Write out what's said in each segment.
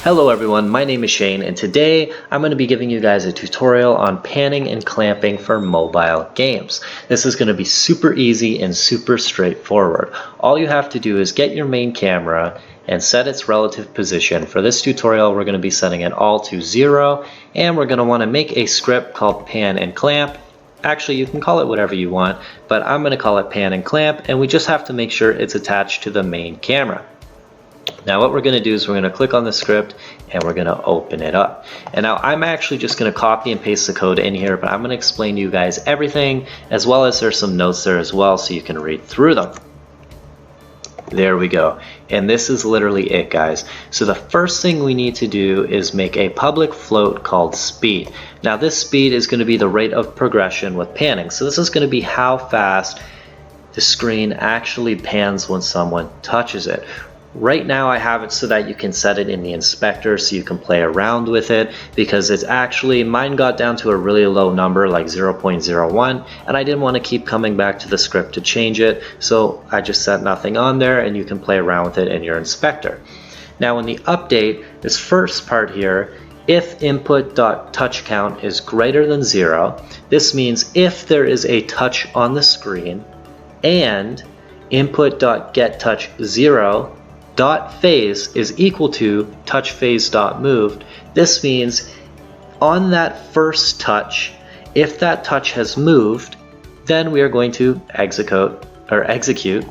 Hello everyone, my name is Shane and today I'm going to be giving you guys a tutorial on panning and clamping for mobile games. This is going to be super easy and super straightforward. All you have to do is get your main camera and set its relative position. For this tutorial we're going to be setting it all to 0 and we're going to want to make a script called pan and clamp. Actually, you can call it whatever you want, but I'm going to call it pan and clamp, and we just have to make sure it's attached to the main camera. Now what we're going to do is we're going to click on the script and we're going to open it up. And now I'm actually just going to copy and paste the code in here, but I'm going to explain to you guys everything, as well as there's some notes there as well so you can read through them. There we go. And this is literally it, guys. So the first thing we need to do is make a public float called speed. Now this speed is going to be the rate of progression with panning. So this is going to be how fast the screen actually pans when someone touches it. Right now I have it so that you can set it in the inspector so you can play around with it, because it's actually, mine got down to a really low number like 0.01, and I didn't want to keep coming back to the script to change it, so I just set nothing on there and you can play around with it in your inspector. Now in the update, this first part here, if input.touchCount is greater than 0, this means if there is a touch on the screen and input.getTouch0 dot phase is equal to touch phase dot moved. This means on that first touch, if that touch has moved, then we are going to execute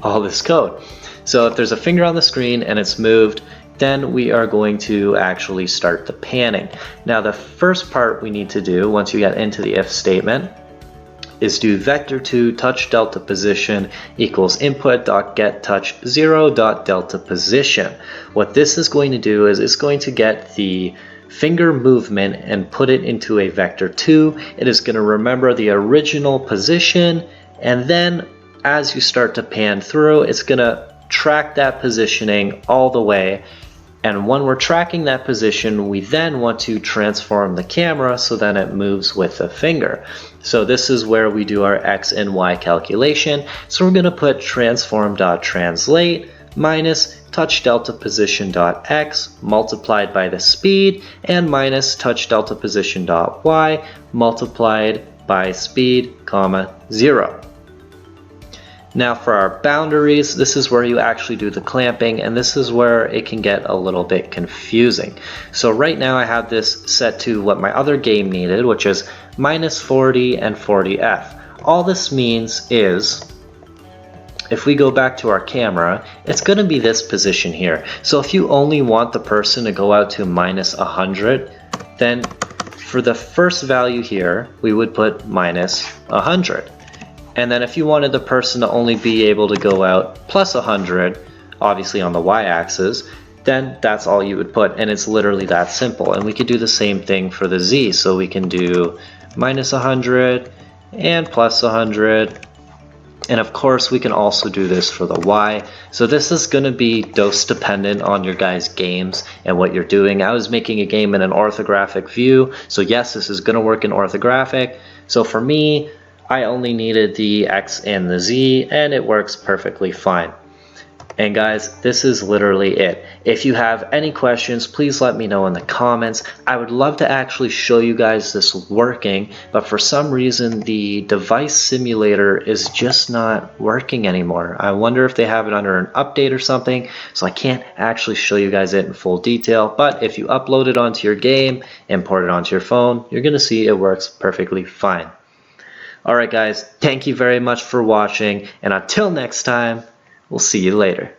all this code. So if there's a finger on the screen and it's moved, then we are going to actually start the panning. Now the first part we need to do once you get into the if statement is do vector2 touch delta position equals input.getTouch0.delta position. What this is going to do is it's going to get the finger movement and put it into a vector2. It is going to remember the original position, and then as you start to pan through, it's going to track that positioning all the way. And when we're tracking that position, we then want to transform the camera so that it moves with the finger. So this is where we do our X and Y calculation. So we're going to put transform.translate minus touch delta position.x multiplied by the speed and minus touch delta position.y multiplied by speed, comma, 0. Now for our boundaries, this is where you actually do the clamping, and this is where it can get a little bit confusing. So right now I have this set to what my other game needed, which is minus 40 and 40F. All this means is, if we go back to our camera, it's going to be this position here. So if you only want the person to go out to minus 100, then for the first value here, we would put minus 100. And then if you wanted the person to only be able to go out plus 100, obviously on the y-axis, then that's all you would put, and it's literally that simple. And we could do the same thing for the z, so we can do minus 100 and plus 100. And of course we can also do this for the y. So this is going to be dose dependent on your guys' games and what you're doing. I was making a game in an orthographic view, so yes, this is going to work in orthographic. So for me, I only needed the X and the Z, and it works perfectly fine. And guys, this is literally it. If you have any questions, please let me know in the comments. I would love to actually show you guys this working, but for some reason the device simulator is just not working anymore. I wonder if they have it under an update or something, so I can't actually show you guys it in full detail. But if you upload it onto your game, import it onto your phone, you're gonna see it works perfectly fine. Alright guys, thank you very much for watching, and until next time, we'll see you later.